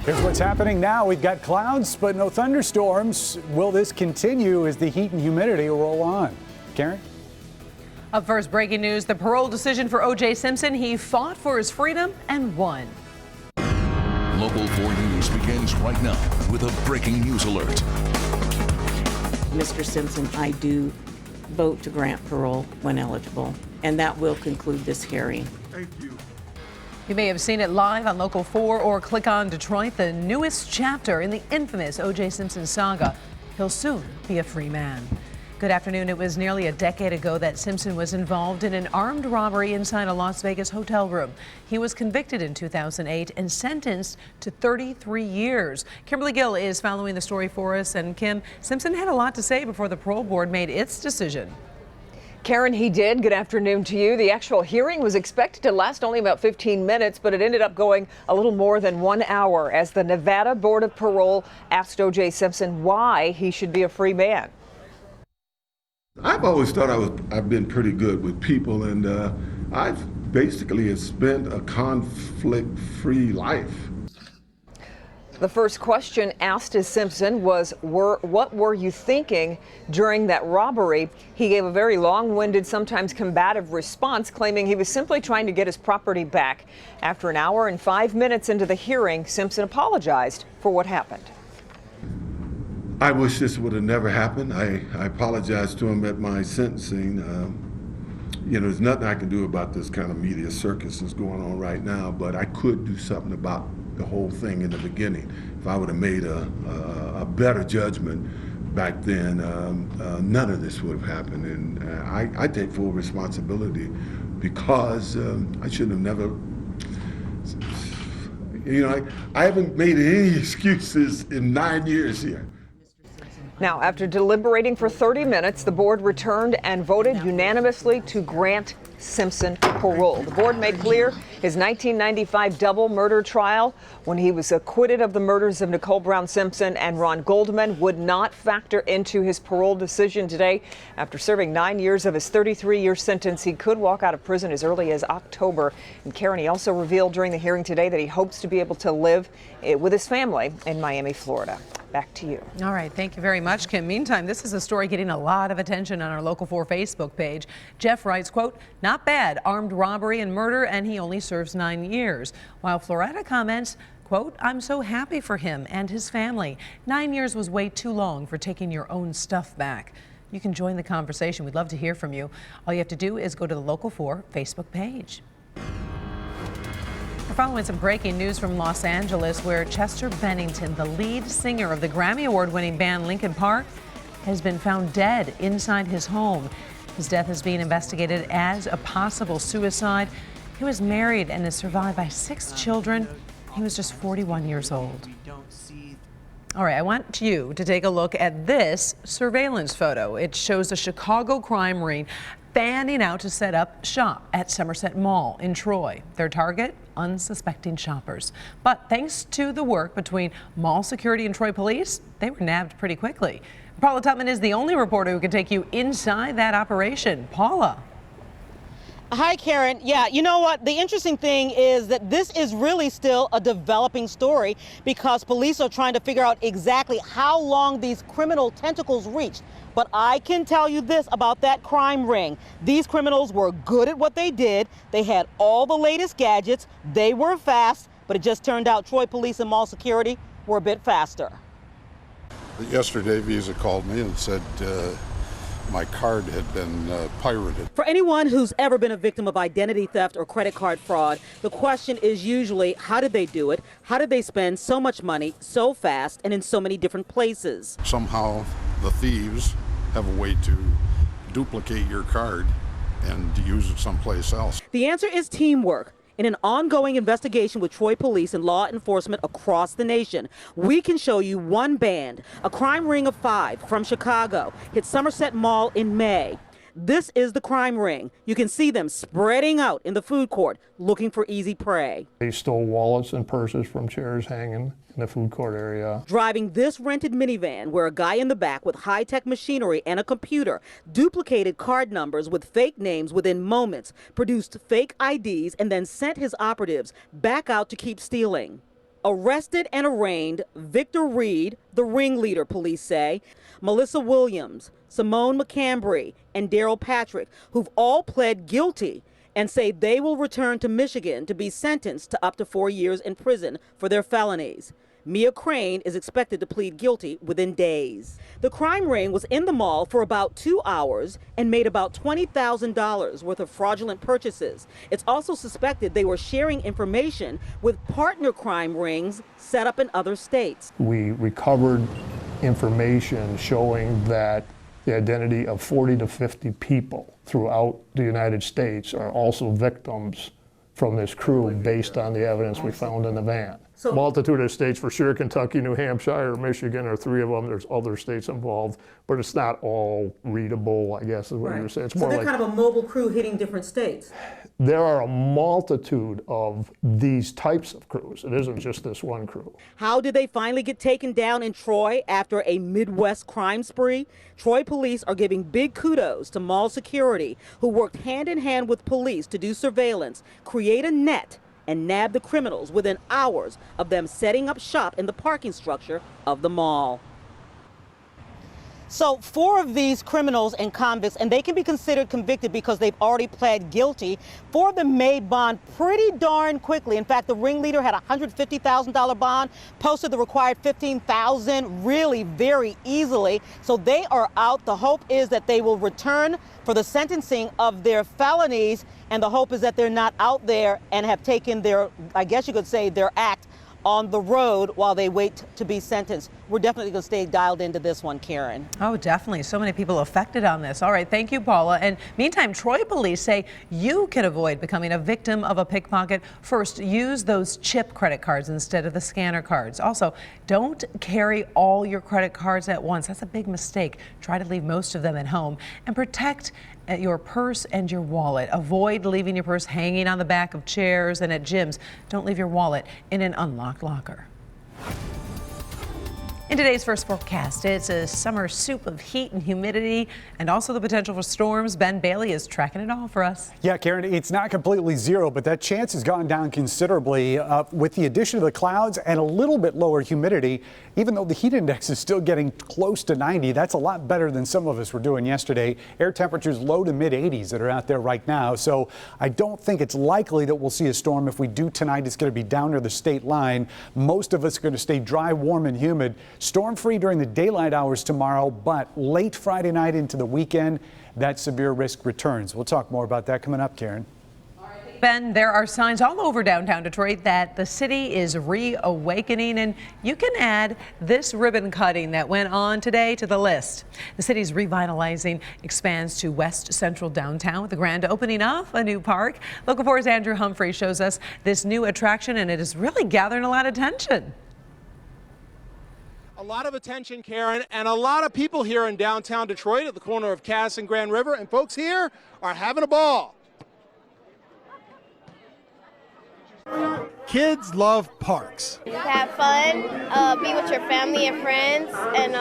Here's what's happening now. We've got clouds, but no thunderstorms. Will this continue as the heat and humidity roll on? Karen? Up first, breaking news. The parole decision for O.J. Simpson. He fought for his freedom and won. Local 4 News begins right now with a breaking news alert. Mr. Simpson, I do vote to grant parole when eligible, and that will conclude this hearing. Thank you. You may have seen it live on Local 4 or click on Detroit, the newest chapter in the infamous O.J. Simpson saga. He'll soon be a free man. Good afternoon. It was nearly a decade ago that Simpson was involved in an armed robbery inside a Las Vegas hotel room. He was convicted in 2008 and sentenced to 33 years. Kimberly Gill is following the story for us. And Kim, Simpson had a lot to say before the parole board made its decision. Karen, he did. Good afternoon to you. The actual hearing was expected to last only about 15 minutes, but it ended up going a little more than 1 hour as the Nevada Board of Parole asked O.J. Simpson why he should be a free man. I've always thought I've been pretty good with people, and I've basically spent a conflict-free life. The first question asked to Simpson was, what were you thinking during that robbery? He gave a very long-winded, sometimes combative response, claiming he was simply trying to get his property back. After an hour and 5 minutes into the hearing, Simpson apologized for what happened. I wish this would have never happened. I apologized to him at my sentencing. There's nothing I can do about this kind of media circus that's going on right now, but I could do something about the whole thing in the beginning. If I would have made a better judgment back then, none of this would have happened. And I take full responsibility because I should have never, I haven't made any excuses in 9 years here. Now, after deliberating for 30 minutes, the board returned and voted unanimously to grant Simpson parole. The board made clear his 1995 double murder trial, when he was acquitted of the murders of Nicole Brown Simpson and Ron Goldman, would not factor into his parole decision today. After serving 9 years of his 33-year sentence, he could walk out of prison as early as October. And Karen, he also revealed during the hearing today that he hopes to be able to live with his family in Miami, Florida. Back to you. All right. Thank you very much, Kim. Meantime, this is a story getting a lot of attention on our Local 4 Facebook page. Jeff writes, quote, "Not bad, armed robbery and murder, and he only serves 9 years." While Floretta comments, quote, "I'm so happy for him and his family. 9 years was way too long for taking your own stuff back." You can join the conversation. We'd love to hear from you. All you have to do is go to the Local 4 Facebook page. We're following some breaking news from Los Angeles, where Chester Bennington, the lead singer of the Grammy Award-winning band Linkin Park, has been found dead inside his home. His death is being investigated as a possible suicide. He was married and is survived by 6 children. He was just 41 years old. All right, I want you to take a look at this surveillance photo. It shows a Chicago crime ring fanning out to set up shop at Somerset Mall in Troy. Their target? Unsuspecting shoppers. But thanks to the work between mall security and Troy police, they were nabbed pretty quickly. Paula Tutman is the only reporter who can take you inside that operation. Paula. Hi, Karen. Yeah, you know what? The interesting thing is that this is really still a developing story because police are trying to figure out exactly how long these criminal tentacles reached. But I can tell you this about that crime ring. These criminals were good at what they did. They had all the latest gadgets. They were fast, but it just turned out Troy police and mall security were a bit faster. Yesterday, Visa called me and said my card had been pirated. For anyone who's ever been a victim of identity theft or credit card fraud, the question is usually, how did they do it? How did they spend so much money so fast and in so many different places? Somehow the thieves have a way to duplicate your card and use it someplace else. The answer is teamwork. In an ongoing investigation with Troy police and law enforcement across the nation, we can show you one band, a crime ring of 5 from Chicago, hit Somerset Mall in May. This is the crime ring. You can see them spreading out in the food court, looking for easy prey. They stole wallets and purses from chairs hanging in the food court area. Driving this rented minivan, where a guy in the back with high-tech machinery and a computer duplicated card numbers with fake names within moments, produced fake IDs, and then sent his operatives back out to keep stealing. arrested and arraigned Victor Reed, the ringleader, police say, Melissa Williams, Simone McCambry, and Daryl Patrick, who've all pled guilty and say they will return to Michigan to be sentenced to up to 4 years in prison for their felonies. Mia Crane is expected to plead guilty within days. The crime ring was in the mall for about 2 hours and made about $20,000 worth of fraudulent purchases. It's also suspected they were sharing information with partner crime rings set up in other states. We recovered information showing that the identity of 40 to 50 people throughout the United States are also victims from this crew based on the evidence we found in the van. So, multitude of states for sure. Kentucky, New Hampshire, Michigan are 3 of them. There's other states involved, but it's not all readable, I guess is what you're saying. It's more they're like kind of a mobile crew hitting different states. there are a multitude of these types of crews. It isn't just this one crew. How did they finally get taken down in Troy after a Midwest crime spree? Troy police are giving big kudos to mall security, who worked hand in hand with police to do surveillance, create a net, and nab the criminals within hours of them setting up shop in the parking structure of the mall. So 4 of these criminals and convicts, and they can be considered convicted because they've already pled guilty. 4 of them made bond pretty darn quickly. In fact, the ringleader had a $150,000 bond, posted the required $15,000 really very easily. So they are out. The hope is that they will return for the sentencing of their felonies, and the hope is that they're not out there and have taken their, I guess you could say, their act on the road while they wait to be sentenced. We're definitely going to stay dialed into this one, Karen. Oh, definitely. So many people affected on this. All right. Thank you, Paula. And meantime, Troy police say you can avoid becoming a victim of a pickpocket. First, use those chip credit cards instead of the scanner cards. Also, don't carry all your credit cards at once. That's a big mistake. Try to leave most of them at home and protect your purse and your wallet. Avoid leaving your purse hanging on the back of chairs and at gyms. Don't leave your wallet in an unlocked locker. In today's first forecast, it's a summer soup of heat and humidity and also the potential for storms. Ben Bailey is tracking it all for us. Yeah, Karen, it's not completely zero, but that chance has gone down considerably with the addition of the clouds and a little bit lower humidity. Even though the heat index is still getting close to 90, that's a lot better than some of us were doing yesterday. Air temperatures low to mid 80s that are out there right now. So I don't think it's likely that we'll see a storm. If we do tonight, it's going to be down near the state line. Most of us are going to stay dry, warm and humid. Storm-free during the daylight hours tomorrow, but late Friday night into the weekend, that severe risk returns. We'll talk more about that coming up, Karen. Ben, there are signs all over downtown Detroit that the city is reawakening, and you can add this ribbon cutting that went on today to the list. The city's revitalizing expands to West Central downtown with the grand opening of a new park. Local 4's Andrew Humphrey shows us this new attraction, and it is really gathering a lot of attention. A lot of attention, Karen, and a lot of people here in downtown Detroit at the corner of Cass and Grand River, and folks here are having a ball. Kids love parks. Have fun, be with your family and friends, and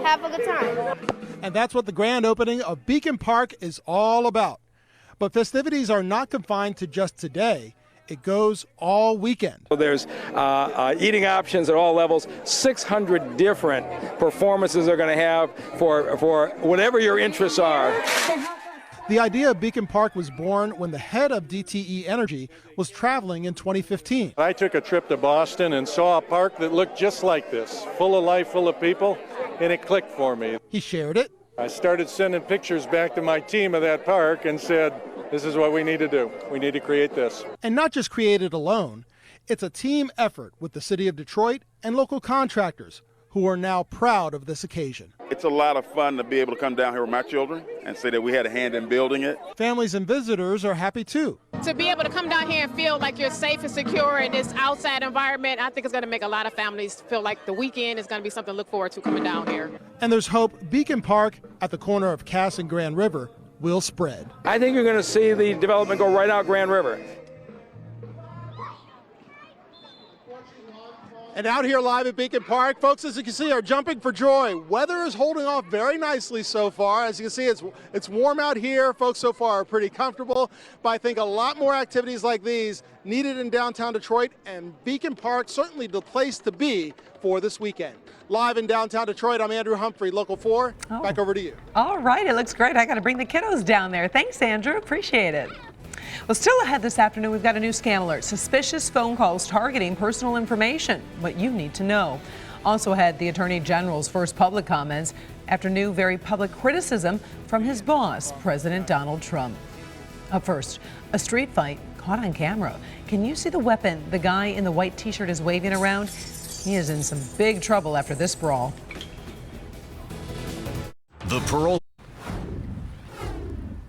have a good time. And that's what the grand opening of Beacon Park is all about. But festivities are not confined to just today. It goes all weekend. There's eating options at all levels. 600 different performances they're going to have for whatever your interests are. The idea of Beacon Park was born when the head of DTE Energy was traveling in 2015. I took a trip to Boston and saw a park that looked just like this, full of life, full of people, and it clicked for me. He shared it. I started sending pictures back to my team of that park and said, this is what we need to do. We need to create this. And not just create it alone. It's a team effort with the city of Detroit and local contractors who are now proud of this occasion. It's a lot of fun to be able to come down here with my children and say that we had a hand in building it. Families and visitors are happy too. To be able to come down here and feel like you're safe and secure in this outside environment, I think it's going to make a lot of families feel like the weekend is going to be something to look forward to coming down here. And there's hope Beacon Park at the corner of Cass and Grand River will spread. I think you're going to see the development go right out Grand River. And out here live at Beacon Park, folks, as you can see, are jumping for joy. Weather is holding off very nicely so far. As you can see, it's warm out here. Folks so far are pretty comfortable, but I think a lot more activities like these needed in downtown Detroit, and Beacon Park certainly the place to be for this weekend. Live in downtown Detroit, I'm Andrew Humphrey, Local 4. Back over to you. All right, it looks great. I got to bring the kiddos down there. Thanks, Andrew. Appreciate it. Well, still ahead this afternoon, we've got a new scam alert. Suspicious phone calls targeting personal information. What you need to know. Also ahead, the Attorney General's first public comments after new, very public criticism from his boss, President Donald Trump. Up first, a street fight caught on camera. Can you see the weapon the guy in the white T-shirt is waving around? He is in some big trouble after this brawl. The Parole.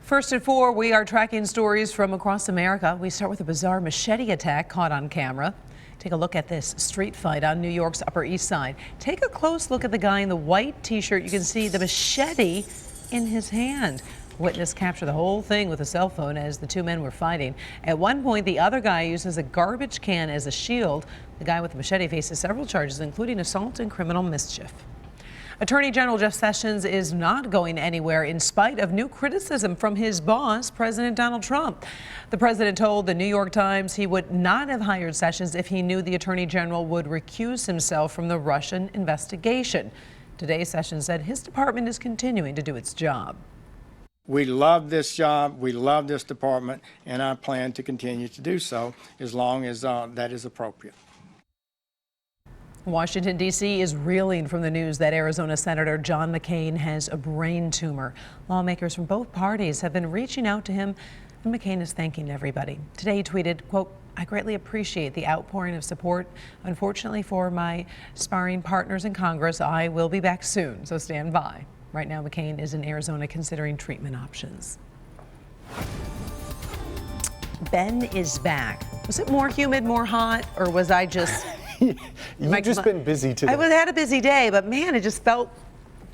First at 4, we are tracking stories from across America. We start with a bizarre machete attack caught on camera. Take a look at this street fight on New York's Upper East Side. Take a close look at the guy in the white T-shirt. You can see the machete in his hand. Witness captured the whole thing with a cell phone as the two men were fighting. At one point, the other guy uses a garbage can as a shield. The guy with the machete faces several charges, including assault and criminal mischief. Attorney General Jeff Sessions is not going anywhere in spite of new criticism from his boss, President Donald Trump. The president told the New York Times he would not have hired Sessions if he knew the Attorney General would recuse himself from the Russian investigation. Today, Sessions said his department is continuing to do its job. We love this job, we love this department, and I plan to continue to do so as long as that is appropriate. Washington, D.C. is reeling from the news that Arizona Senator John McCain has a brain tumor. Lawmakers from both parties have been reaching out to him, and McCain is thanking everybody. Today he tweeted, quote, "I greatly appreciate the outpouring of support. Unfortunately for my sparring partners in Congress, I will be back soon, so stand by." Right now, McCain is in Arizona considering treatment options. Ben is back. Was it more humid, more hot, or was I just... You've just been busy today. I had a busy day, but man, it just felt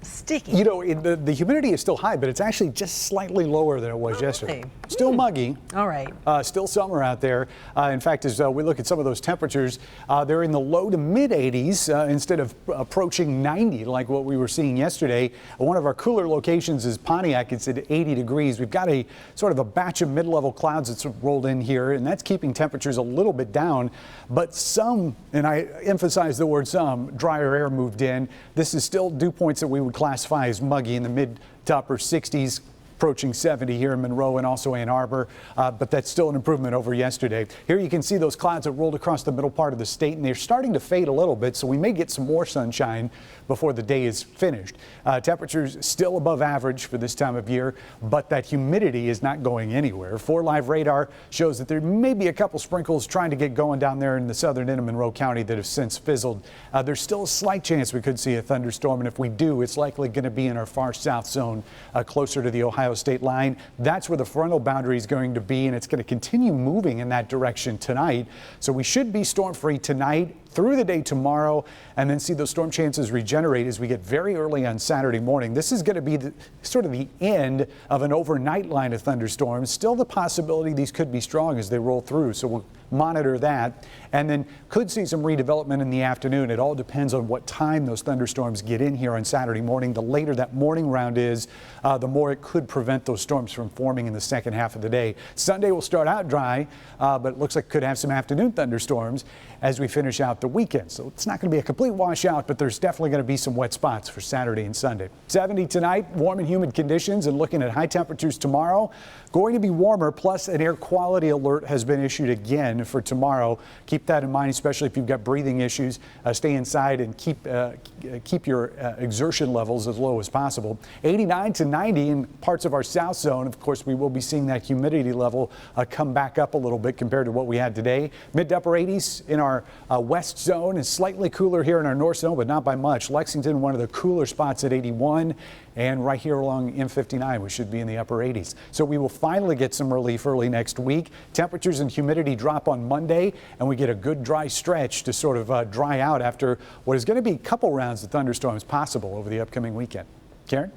sticky. You know, the humidity is still high, but it's actually just slightly lower than it was yesterday. Still muggy. All right. Still summer out there. In fact, as we look at some of those temperatures, they're in the low to mid 80s instead of approaching 90 like what we were seeing yesterday. One of our cooler locations is Pontiac. It's at 80 degrees. We've got a sort of a batch of mid-level clouds that's rolled in here, and that's keeping temperatures a little bit down. But some, and I emphasize the word some, drier air moved in. This is still dew points that we would classify as muggy in the mid to upper 60s. Approaching 70 here in Monroe and also Ann Arbor, but that's still an improvement over yesterday. Here you can see those clouds that rolled across the middle part of the state, and they're starting to fade a little bit, so we may get some more sunshine before the day is finished. Temperatures still above average for this time of year, but that humidity is not going anywhere. 4 Live radar shows that there may be a couple sprinkles trying to get going down there in the southern end of Monroe County that have since fizzled. There's still a slight chance we could see a thunderstorm, and if we do, it's likely going to be in our far south zone, closer to the Ohio state line. That's where the frontal boundary is going to be, and it's going to continue moving in that direction tonight. So we should be storm free tonight, through the day tomorrow, and then see those storm chances regenerate as we get very early on Saturday morning. This is going to be sort of the end of an overnight line of thunderstorms. Still the possibility these could be strong as they roll through, so we'll monitor that, and then could see some redevelopment in the afternoon. It all depends on what time those thunderstorms get in here on Saturday morning. The later that morning round is, the more it could prevent those storms from forming in the second half of the day. Sunday will start out dry, but it looks like could have some afternoon thunderstorms as we finish out the weekend. So it's not going to be a complete washout, but there's definitely going to be some wet spots for Saturday and Sunday. 70 tonight, warm and humid conditions, and looking at high temperatures tomorrow. Going to be warmer, plus an air quality alert has been issued again for tomorrow. Keep that in mind, especially if you've got breathing issues. Stay inside and keep your exertion levels as low as possible. 89 to 90 in parts of our south zone. Of course, we will be seeing that humidity level come back up a little bit compared to what we had today. Mid to upper 80s in our west zone, and slightly cooler here in our north zone, but not by much. Lexington, one of the cooler spots at 81. And right here along M59, we should be in the upper 80s. So we will finally get some relief early next week. Temperatures and humidity drop on Monday, and we get a good dry stretch to sort of dry out after what is going to be a couple rounds of thunderstorms possible over the upcoming weekend. Karen?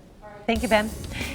Thank you, Ben.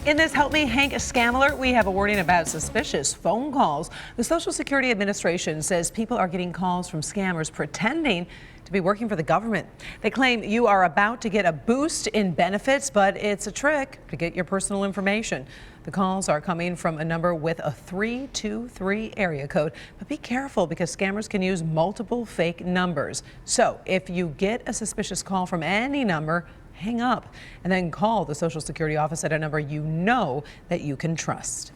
In this Help Me Hank scam alert, we have a warning about suspicious phone calls. The Social Security Administration says people are getting calls from scammers pretending to be working for the government. They claim you are about to get a boost in benefits, but it's a trick to get your personal information. The calls are coming from a number with a 323 area code, but be careful because scammers can use multiple fake numbers. So if you get a suspicious call from any number, hang up and then call the Social Security office at a number you know that you can trust.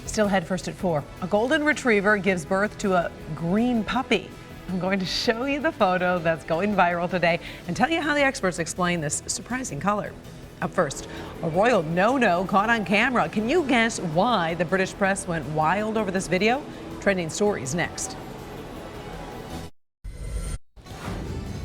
Still head first at 4. A golden retriever gives birth to a green puppy. I'm going to show you the photo that's going viral today and tell you how the experts explain this surprising color. Up first, a royal no-no caught on camera. Can you guess why the British press went wild over this video? Trending stories next.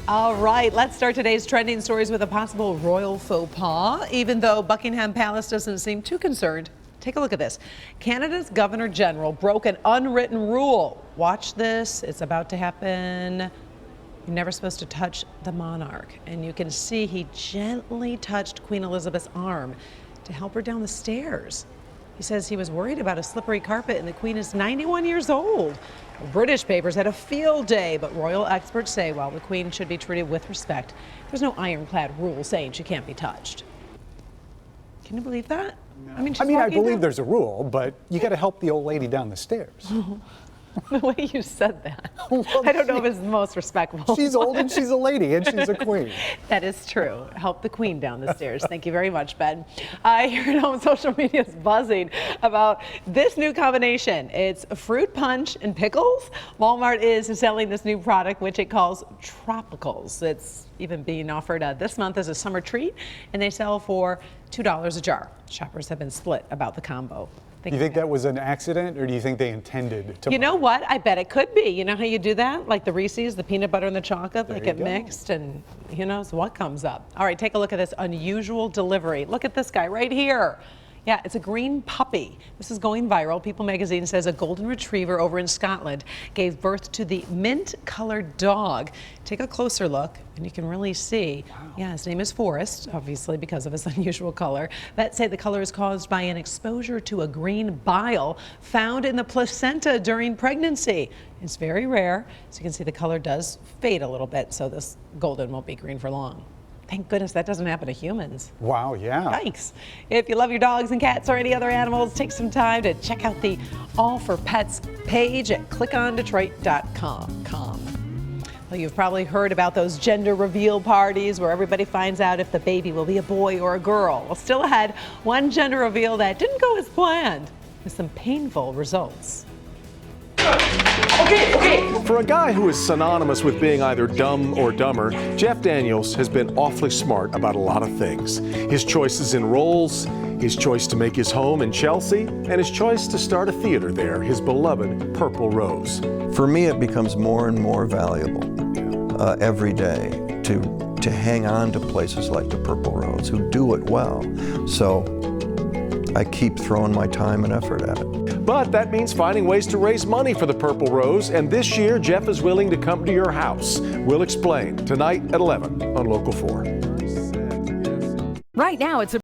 All right, let's start today's trending stories with a possible royal faux pas, even though Buckingham Palace doesn't seem too concerned. Take a look at this. Canada's Governor General broke an unwritten rule. Watch this. It's about to happen. You're never supposed to touch the monarch. And you can see he gently touched Queen Elizabeth's arm to help her down the stairs. He says he was worried about a slippery carpet and the Queen is 91 years old. British papers had a field day, but royal experts say, well, the Queen should be treated with respect. There's no ironclad rule saying she can't be touched. Can you believe that? No. I mean, I believe there's a rule, but you got to help the old lady down the stairs. The way you said that, I don't know if it's the most respectful. She's old and she's a lady and she's a queen. That is true. Help the Queen down the stairs. Thank you very much, Ben. Here at home, social media is buzzing about this new combination. It's fruit punch and pickles. Walmart is selling this new product, which it calls Tropicals. It's even being offered this month as a summer treat, and they sell for $2 a jar. Shoppers have been split about the combo. Do you think that was an accident, or do you think they intended to? You know what? I bet it could be. You know how you do that? Like the Reese's, the peanut butter and the chocolate, they get mixed, and who knows what comes up. All right, take a look at this unusual delivery. Look at this guy right here. Yeah, it's a green puppy. This is going viral. People magazine says a golden retriever over in Scotland gave birth to the mint-colored dog. Take a closer look, and you can really see. Wow. Yeah, his name is Forrest, obviously because of his unusual color. Vets say the color is caused by an exposure to a green bile found in the placenta during pregnancy. It's very rare, so you can see the color does fade a little bit, so this golden won't be green for long. Thank goodness that doesn't happen to humans. Wow, yeah. Yikes. If you love your dogs and cats or any other animals, take some time to check out the All for Pets page at clickondetroit.com. Well, you've probably heard about those gender reveal parties where everybody finds out if the baby will be a boy or a girl. Well, still ahead, one gender reveal that didn't go as planned with some painful results. Okay. For a guy who is synonymous with being either dumb or dumber, Jeff Daniels has been awfully smart about a lot of things. His choices in roles, his choice to make his home in Chelsea, and his choice to start a theater there, his beloved Purple Rose. For me, it becomes more and more valuable every day to hang on to places like the Purple Rose who do it well. So I keep throwing my time and effort at it. But that means finding ways to raise money for the Purple Rose, and this year Jeff is willing to come to your house. We'll explain tonight at 11 on Local 4. Right now, it's a